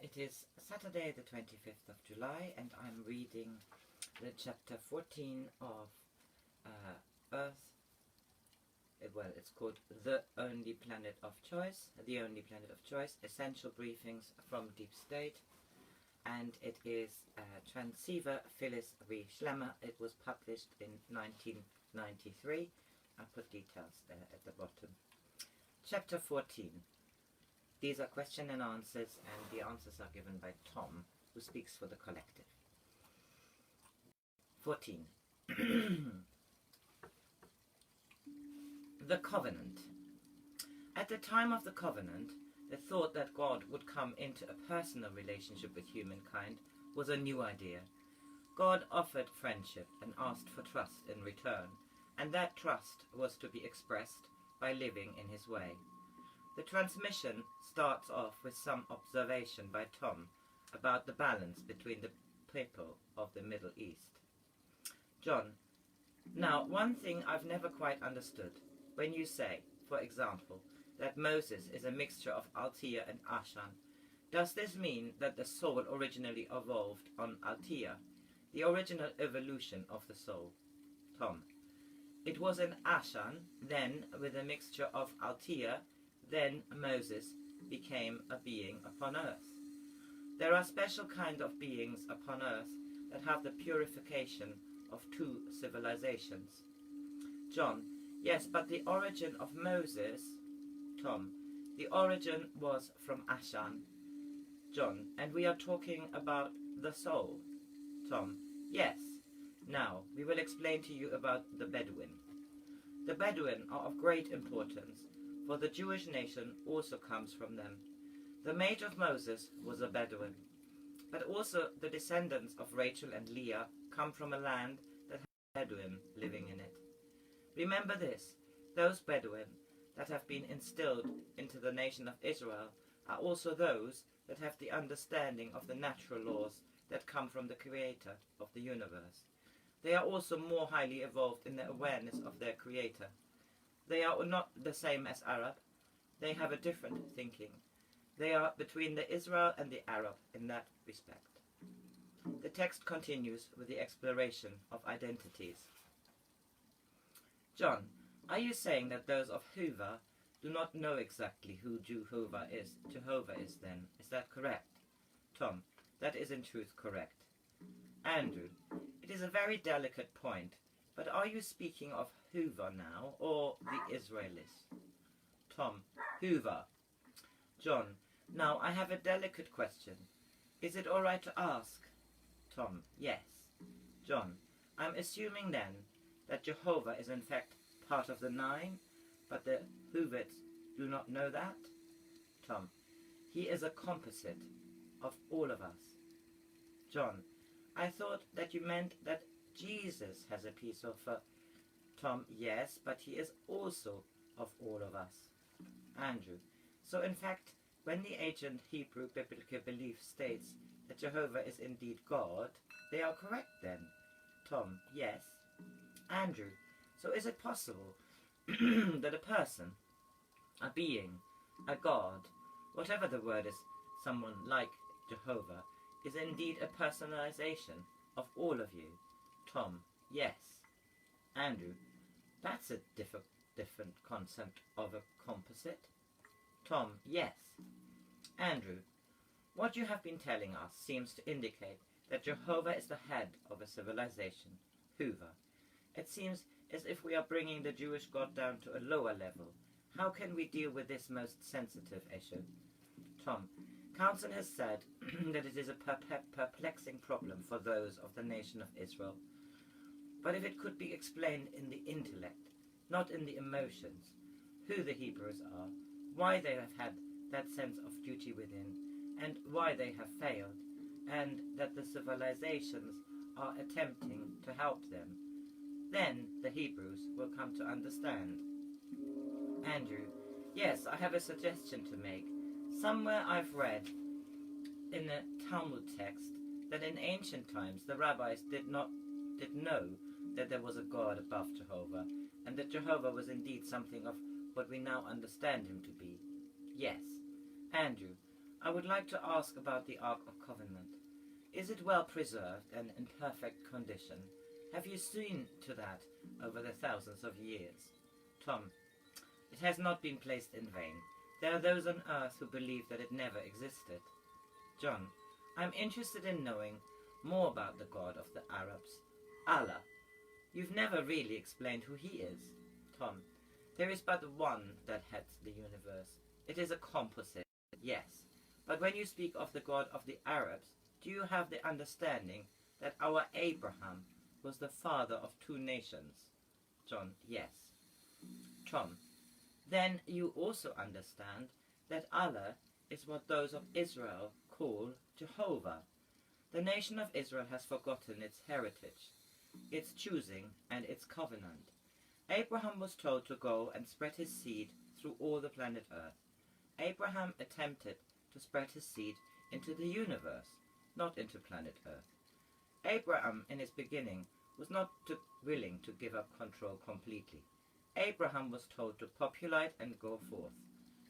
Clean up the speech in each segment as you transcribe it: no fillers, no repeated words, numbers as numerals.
It is Saturday the 25th of July and I'm reading the chapter 14 of Earth. Well, it's called The Only Planet of Choice, Essential Briefings from Deep State, and it is transceiver Phyllis V Schlemmer. It was published in 1993. I put details there at the bottom. Chapter 14. These are question and answers, and the answers are given by Tom, who speaks for the collective. 14. The Covenant. At the time of the Covenant, the thought that God would come into a personal relationship with humankind was a new idea. God offered friendship and asked for trust in return, and that trust was to be expressed by living in his way. The transmission starts off with some observation by Tom about the balance between the people of the Middle East. John, now one thing I've never quite understood. When you say, for example, that Moses is a mixture of Althea and Ashan, does this mean that the soul originally evolved on Althea, the original evolution of the soul? Tom, it was in Ashan, then with a mixture of Althea, then Moses became a being upon earth. There are special kind of beings upon earth that have the purification of two civilizations. John, yes, but the origin of Moses. Tom, the origin was from Ashan. John, and we are talking about the soul. Tom, yes. Now, we will explain to you about the Bedouin. The Bedouin are of great importance, for the Jewish nation also comes from them. The mate of Moses was a Bedouin, but also the descendants of Rachel and Leah come from a land that has Bedouin living in it. Remember this, those Bedouin that have been instilled into the nation of Israel are also those that have the understanding of the natural laws that come from the Creator of the universe. They are also more highly evolved in their awareness of their Creator. They are not the same as Arab. They have a different thinking. They are between the Israel and the Arab in that respect. The text continues with the exploration of identities. John, are you saying that those of Hoover do not know exactly who Jehovah is then? Is that correct? Tom, that is in truth correct. Andrew, it is a very delicate point, but are you speaking of Hoover now, or the Israelis? Tom, Hoover. John, now I have a delicate question. Is it all right to ask? Tom, yes. John, I'm assuming then that Jehovah is in fact part of the nine, but the Hoovers do not know that? Tom, he is a composite of all of us. John, I thought that you meant that Jesus has a piece of Tom, yes, but he is also of all of us. Andrew, so in fact, when the ancient Hebrew biblical belief states that Jehovah is indeed God, they are correct then? Tom, yes. Andrew, so is it possible that a person, a being, a God, whatever the word is, someone like Jehovah, is indeed a personalization of all of you? Tom, yes. Andrew, that's a different concept of a composite. Tom, yes. Andrew, what you have been telling us seems to indicate that Jehovah is the head of a civilization, Hoover. It seems as if we are bringing the Jewish God down to a lower level. How can we deal with this most sensitive issue? Tom, Council has said that it is a perplexing problem for those of the nation of Israel. But if it could be explained in the intellect, not in the emotions, who the Hebrews are, why they have had that sense of duty within, and why they have failed, and that the civilizations are attempting to help them, then the Hebrews will come to understand. Andrew, yes, I have a suggestion to make. Somewhere I've read in a Talmud text that in ancient times the rabbis did know that there was a God above Jehovah, and that Jehovah was indeed something of what we now understand him to be. Yes. Andrew, I would like to ask about the Ark of Covenant. Is it well preserved and in perfect condition? Have you seen to that over the thousands of years? Tom, it has not been placed in vain. There are those on earth who believe that it never existed. John, I'm interested in knowing more about the God of the Arabs, Allah. You've never really explained who he is. Tom, there is but one that heads the universe. It is a composite, yes. But when you speak of the God of the Arabs, do you have the understanding that our Abraham was the father of two nations? John, yes. Tom, then you also understand that Allah is what those of Israel call Jehovah. The nation of Israel has forgotten its heritage, its choosing, and its covenant. Abraham was told to go and spread his seed through all the planet Earth. Abraham attempted to spread his seed into the universe, not into planet Earth. Abraham, in his beginning, was not willing to give up control completely. Abraham was told to populate and go forth,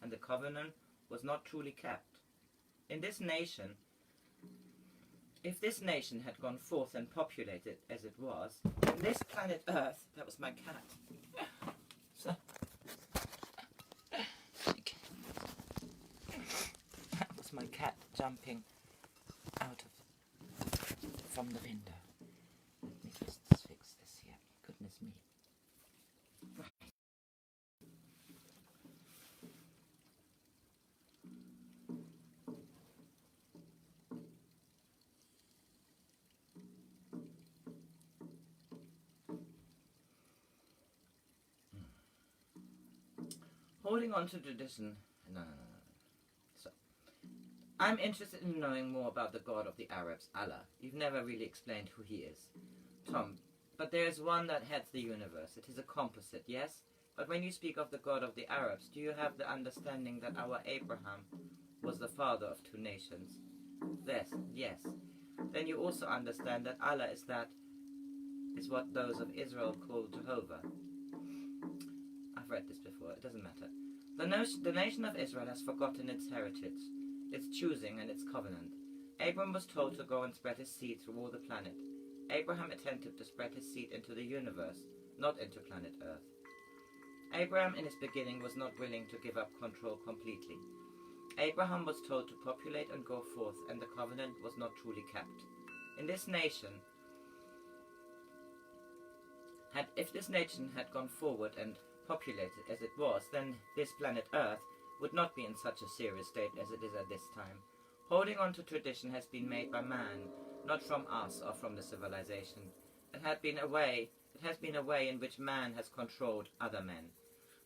and the covenant was not truly kept. In this nation, if this nation had gone forth and populated as it was, then this planet Earth, that was my cat. So, that was my cat jumping out from the window. Let me just fix this here. Goodness me. Right. Holding on to tradition. No. So, I'm interested in knowing more about the God of the Arabs, Allah. You've never really explained who he is. Tom, but there is one that heads the universe. It is a composite, yes? But when you speak of the God of the Arabs, do you have the understanding that our Abraham was the father of two nations? Yes. Then you also understand that Allah is what those of Israel call Jehovah. I've read this before, it doesn't matter. The nation of Israel has forgotten its heritage, its choosing and its covenant. Abram was told to go and spread his seed through all the planet. Abraham attempted to spread his seed into the universe, not into planet Earth. Abraham in his beginning was not willing to give up control completely. Abraham was told to populate and go forth, and the covenant was not truly kept. In this nation, if this nation had gone forward and populated as it was, then this planet Earth would not be in such a serious state as it is at this time. Holding on to tradition has been made by man, not from us or from the civilization. It has been a way in which man has controlled other men.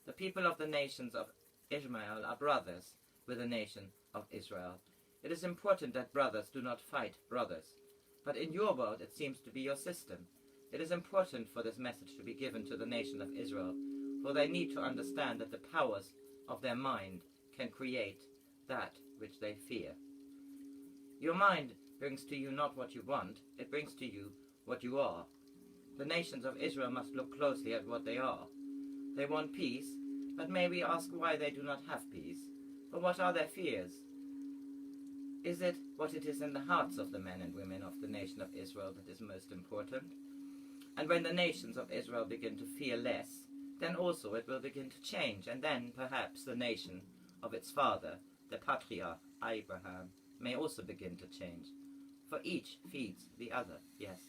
The people of the nations of Ishmael are brothers with the nation of Israel. It is important that brothers do not fight brothers. But in your world it seems to be your system. It is important for this message to be given to the nation of Israel, for they need to understand that the powers of their mind can create that which they fear. Your mind brings to you not what you want, it brings to you what you are. The nations of Israel must look closely at what they are. They want peace, but may we ask why they do not have peace? For what are their fears? Is it what it is in the hearts of the men and women of the nation of Israel that is most important? And when the nations of Israel begin to fear less, then also it will begin to change, and then perhaps the nation of its father, the patriarch Abraham, may also begin to change. For each feeds the other, yes.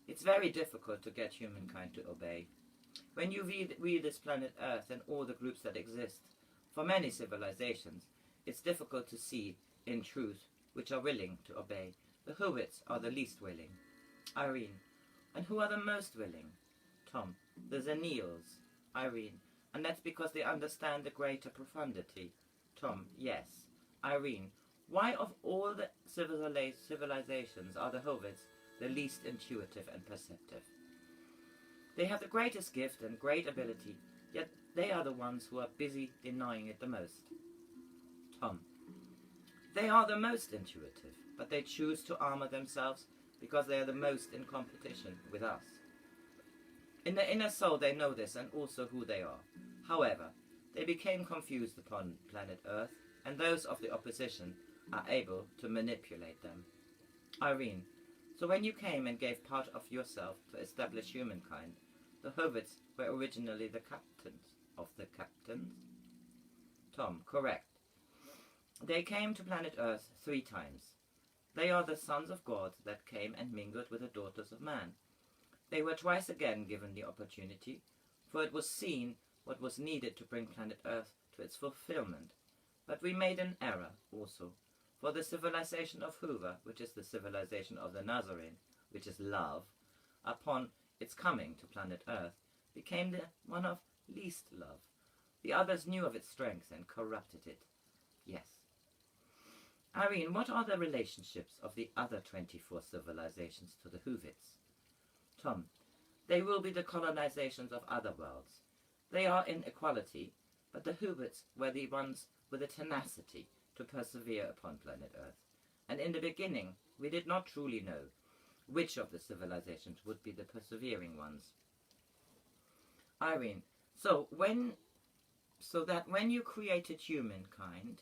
It's very difficult to get humankind to obey. When you read this planet Earth and all the groups that exist, for many civilizations, it's difficult to see, in truth, which are willing to obey. The Hurwitz are the least willing. Irene. And who are the most willing? Tom. The Zennials. Irene. And that's because they understand the greater profundity. Tom. Yes. Irene. Why of all the civilizations are the Hurwitz the least intuitive and perceptive? They have the greatest gift and great ability, yet they are the ones who are busy denying it the most. Tom. They are the most intuitive, but they choose to armor themselves because they are the most in competition with us. In their inner soul they know this and also who they are. However, they became confused upon planet Earth and those of the opposition are able to manipulate them. Irene, so when you came and gave part of yourself to establish humankind, the Hobbits were originally the captains of the captains? Tom, correct. They came to planet Earth 3 times. They are the sons of God that came and mingled with the daughters of man. They were twice again given the opportunity, for it was seen what was needed to bring planet Earth to its fulfillment. But we made an error also, for the civilization of Hoover, which is the civilization of the Nazarene, which is love, upon its coming to planet Earth, became the one of least love. The others knew of its strength and corrupted it. Yes. Irene, what are the relationships of the other 24 civilizations to the Hoovits? Tom, they will be the colonizations of other worlds. They are in equality, but the Hoovits were the ones with the tenacity to persevere upon planet Earth. And in the beginning, we did not truly know which of the civilizations would be the persevering ones. Irene, so that when you created humankind,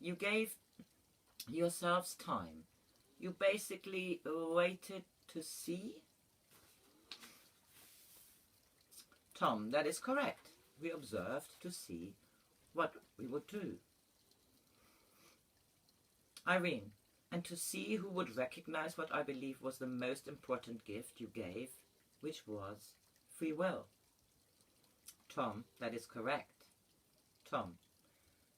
you gave yourselves time. You basically waited to see? Tom, that is correct. We observed to see what we would do. Irene, and to see who would recognize what I believe was the most important gift you gave, which was free will. Tom, that is correct. Tom,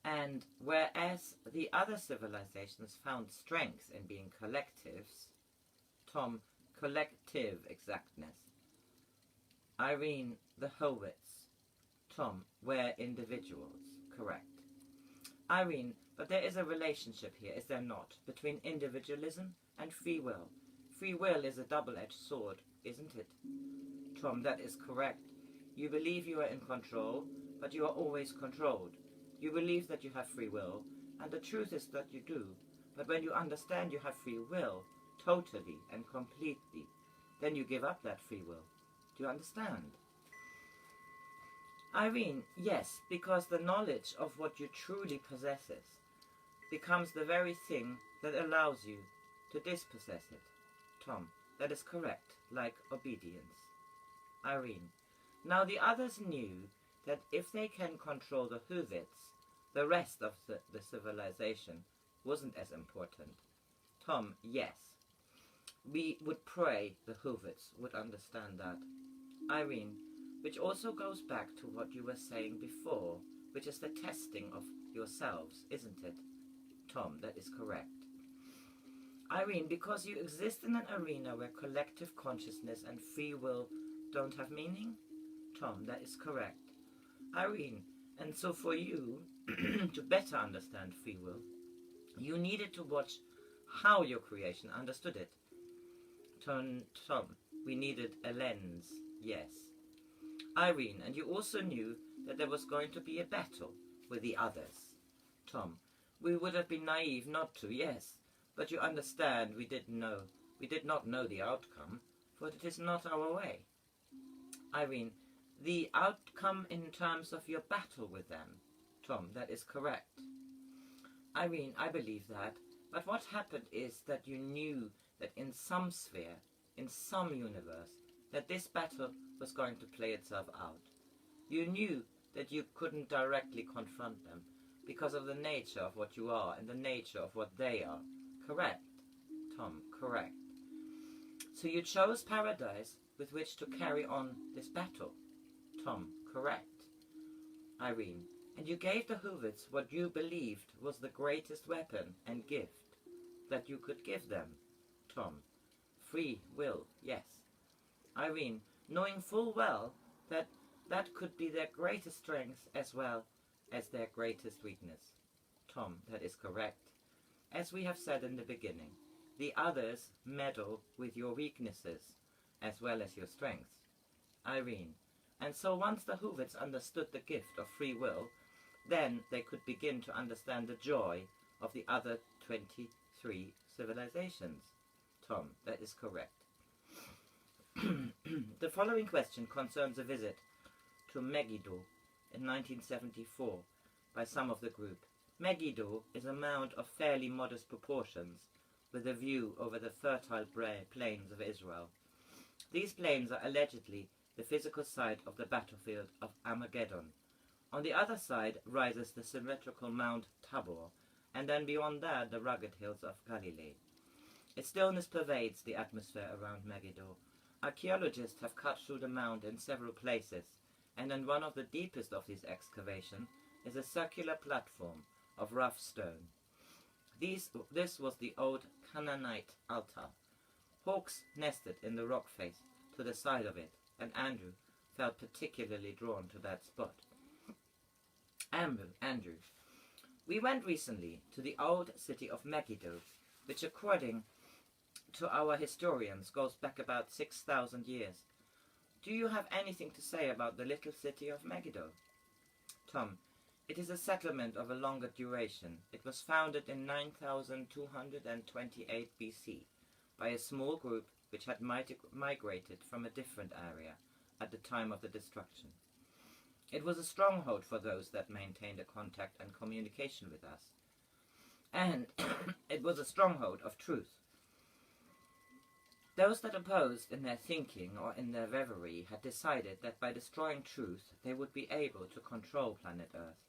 and whereas the other civilizations found strength in being collectives, Tom, collective exactness. Irene, the Hobbits, Tom, were individuals, correct. Irene, but there is a relationship here, is there not, between individualism and free will? Free will is a double-edged sword, isn't it? Tom, that is correct. You believe you are in control, but you are always controlled. You believe that you have free will, and the truth is that you do. But when you understand you have free will, totally and completely, then you give up that free will. Do you understand? Irene, yes, because the knowledge of what you truly possesses becomes the very thing that allows you to dispossess it. Tom, that is correct, like obedience. Irene, now the others knew that if they can control the Hoovits, the rest of the civilization wasn't as important. Tom, yes. We would pray the Hoovits would understand that. Irene, which also goes back to what you were saying before, which is the testing of yourselves, isn't it? Tom, that is correct. Irene, because you exist in an arena where collective consciousness and free will don't have meaning? Tom, that is correct. Irene, and so for you, to better understand free will, you needed to watch how your creation understood it. Tom, we needed a lens, yes. Irene, and you also knew that there was going to be a battle with the others. Tom, we would have been naive not to, yes, but you understand we did not know the outcome, for it is not our way. Irene, the outcome in terms of your battle with them. Tom, that is correct. Irene, I believe that, but what happened is that you knew that in some sphere, in some universe, that this battle was going to play itself out. You knew that you couldn't directly confront them because of the nature of what you are and the nature of what they are. Correct? Tom, correct. So you chose paradise with which to carry on this battle. Tom, correct. Irene, and you gave the Hoovits what you believed was the greatest weapon and gift that you could give them. Tom, free will, yes. Irene, knowing full well that that could be their greatest strength as well as their greatest weakness. Tom, that is correct. As we have said in the beginning, the others meddle with your weaknesses as well as your strengths. Irene, and so once the Hoovits understood the gift of free will, then they could begin to understand the joy of the other 23 civilizations. Tom, that is correct. The following question concerns a visit to Megiddo in 1974 by some of the group. Megiddo is a mound of fairly modest proportions, with a view over the fertile plains of Israel. These plains are allegedly the physical site of the battlefield of Armageddon. On the other side rises the symmetrical Mount Tabor, and then beyond that the rugged hills of Galilee. Its stillness pervades the atmosphere around Megiddo. Archaeologists have cut through the mound in several places, and in one of the deepest of these excavations is a circular platform of rough stone. This was the old Canaanite altar. Hawks nested in the rock face to the side of it, and Andrew felt particularly drawn to that spot. Andrew, we went recently to the old city of Megiddo, which according to our historians goes back about 6,000 years. Do you have anything to say about the little city of Megiddo? Tom, it is a settlement of a longer duration. It was founded in 9228 BC by a small group which had migrated from a different area at the time of the destruction. It was a stronghold for those that maintained a contact and communication with us. And it was a stronghold of truth. Those that opposed in their thinking or in their reverie had decided that by destroying truth they would be able to control planet Earth.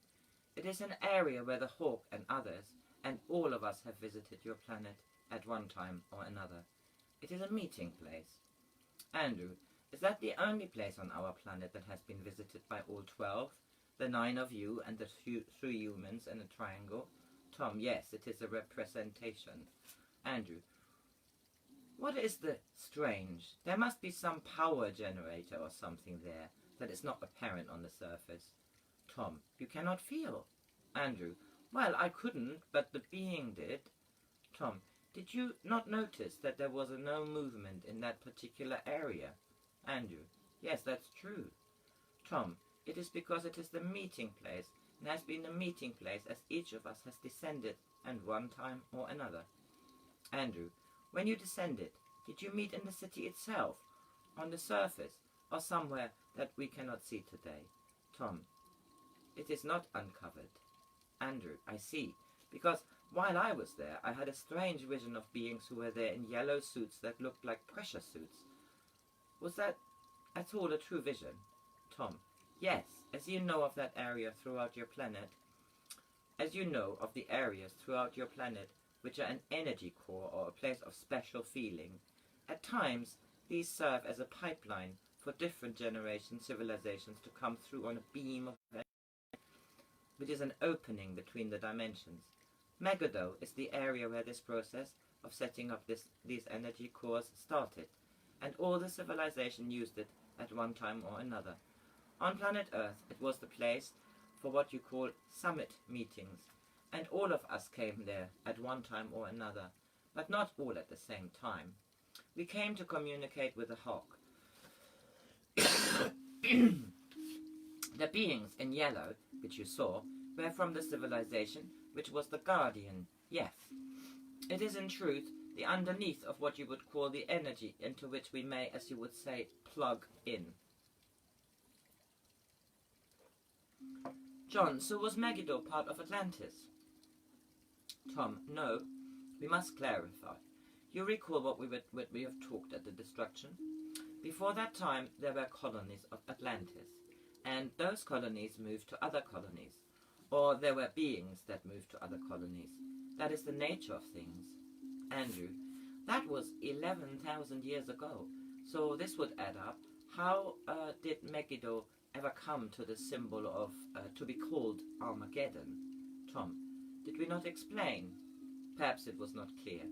It is an area where the Hawk and others, and all of us, have visited your planet at one time or another. It is a meeting place. Andrew, is that the only place on our planet that has been visited by all 12? The 9 of you and the 3 humans in a triangle? Tom, yes, it is a representation. Andrew, what is the strange? There must be some power generator or something there that is not apparent on the surface. Tom, you cannot feel. Andrew, well, I couldn't, but the being did. Tom, did you not notice that there was no movement in that particular area? Andrew, yes, that's true. Tom, it is because it is the meeting place, and has been the meeting place as each of us has descended at one time or another. Andrew, when you descended, did you meet in the city itself, on the surface, or somewhere that we cannot see today? Tom, it is not uncovered. Andrew, I see, because while I was there, I had a strange vision of beings who were there in yellow suits that looked like pressure suits. Was that at all a true vision? Tom, yes, as you know of that area throughout your planet, as you know of the areas throughout your planet which are an energy core or a place of special feeling. At times, these serve as a pipeline for different civilizations to come through on a beam of energy, which is an opening between the dimensions. Megiddo is the area where this process of setting up these energy cores started, and all the civilization used it at one time or another. On planet Earth, it was the place for what you call summit meetings, and all of us came there at one time or another, but not all at the same time. We came to communicate with the Hawk. The beings in yellow, which you saw, were from the civilization which was the Guardian, yes. It is in truth the underneath of what you would call the energy into which we may, as you would say, plug in. John, so was Megiddo part of Atlantis? Tom, no. We must clarify. You recall what we have talked at the destruction? Before that time, there were colonies of Atlantis, and those colonies moved to other colonies, or there were beings that moved to other colonies. That is the nature of things. Andrew, that was 11,000 years ago, so this would add up. How did Megiddo ever come to the symbol of, to be called Armageddon? Tom, did we not explain? Perhaps it was not clear.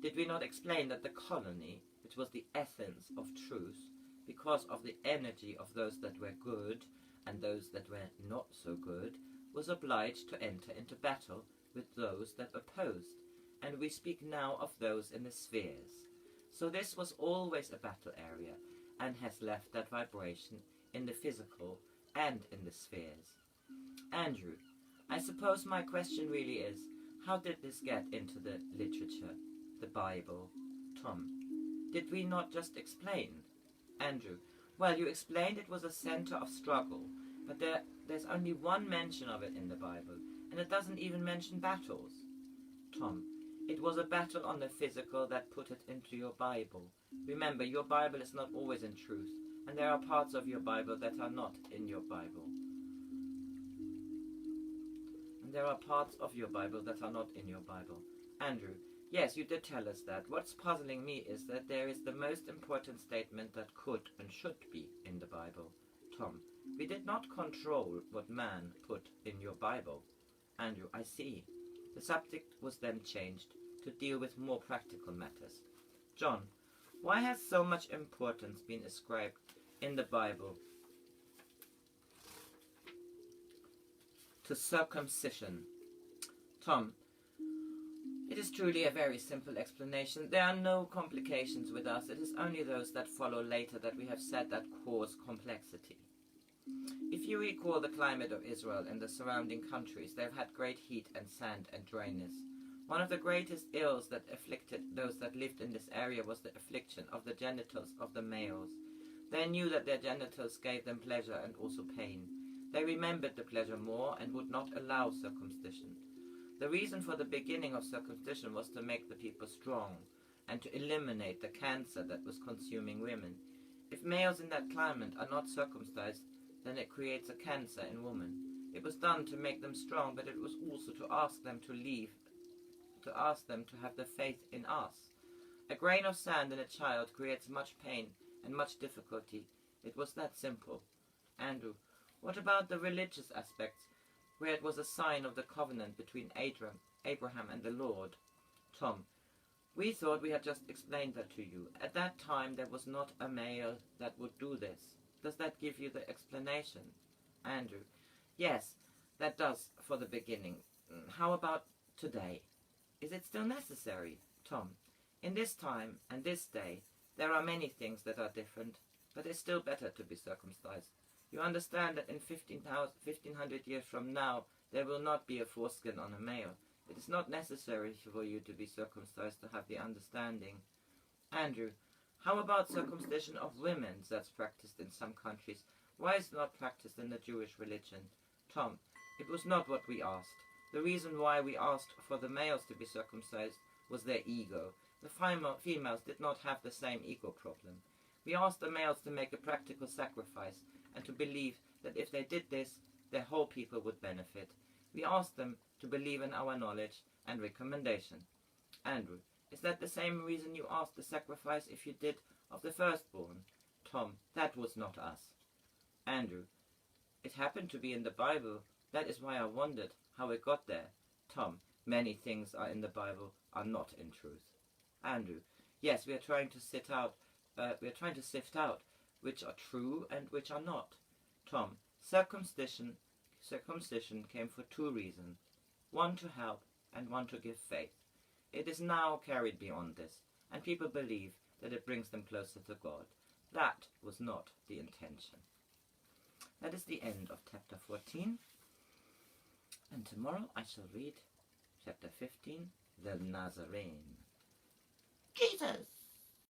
Did we not explain that the colony, which was the essence of truth, because of the energy of those that were good and those that were not so good, was obliged to enter into battle with those that opposed, and we speak now of those in the spheres. So this was always a battle area, and has left that vibration in the physical and in the spheres. Andrew, I suppose my question really is, how did this get into the literature, the Bible? Tom, did we not just explain? Andrew, well, you explained it was a center of struggle, but there's only one mention of it in the Bible, and it doesn't even mention battles. Tom, it was a battle on the physical that put it into your Bible. Remember, your Bible is not always in truth, and there are parts of your Bible that are not in your Bible. Andrew, yes, you did tell us that. What's puzzling me is that there is the most important statement that could and should be in the Bible. Tom, we did not control what man put in your Bible. Andrew, I see. The subject was then changed to deal with more practical matters. John, why has so much importance been ascribed in the Bible to circumcision? Tom, it is truly a very simple explanation. There are no complications with us. It is only those that follow later that we have said that cause complexity. If you recall the climate of Israel and the surrounding countries, they have had great heat and sand and dryness. One of the greatest ills that afflicted those that lived in this area was the affliction of the genitals of the males. They knew that their genitals gave them pleasure and also pain. They remembered the pleasure more and would not allow circumcision. The reason for the beginning of circumcision was to make the people strong and to eliminate the cancer that was consuming women. If males in that climate are not circumcised, then it creates a cancer in women. It was done to make them strong, but it was also to ask them to have the faith in us. A grain of sand in a child creates much pain and much difficulty. It was that simple. Andrew, what about the religious aspects, where it was a sign of the covenant between Abraham and the Lord? Tom, we thought we had just explained that to you. At that time there was not a male that would do this. Does that give you the explanation? Andrew, yes, that does for the beginning. How about today? Is it still necessary? Tom, in this time and this day, there are many things that are different, but it's still better to be circumcised. You understand that in 1500 years from now, there will not be a foreskin on a male. It is not necessary for you to be circumcised to have the understanding. Andrew, how about circumcision of women that's practiced in some countries? Why is it not practiced in the Jewish religion? Tom, it was not what we asked. The reason why we asked for the males to be circumcised was their ego. The females did not have the same ego problem. We asked the males to make a practical sacrifice and to believe that if they did this, their whole people would benefit. We asked them to believe in our knowledge and recommendation. Andrew, is that the same reason you asked the sacrifice if you did of the firstborn? Tom, that was not us. Andrew, it happened to be in the Bible. That is why I wondered how it got there. Tom, many things are in the Bible are not in truth. Andrew, yes, we are trying to sift out which are true and which are not. Tom, circumcision came for two reasons, one to help and one to give faith. It is now carried beyond this, and people believe that it brings them closer to God. That was not the intention. That is the end of chapter 14, and tomorrow I shall read chapter 15, The Nazarene. Jesus!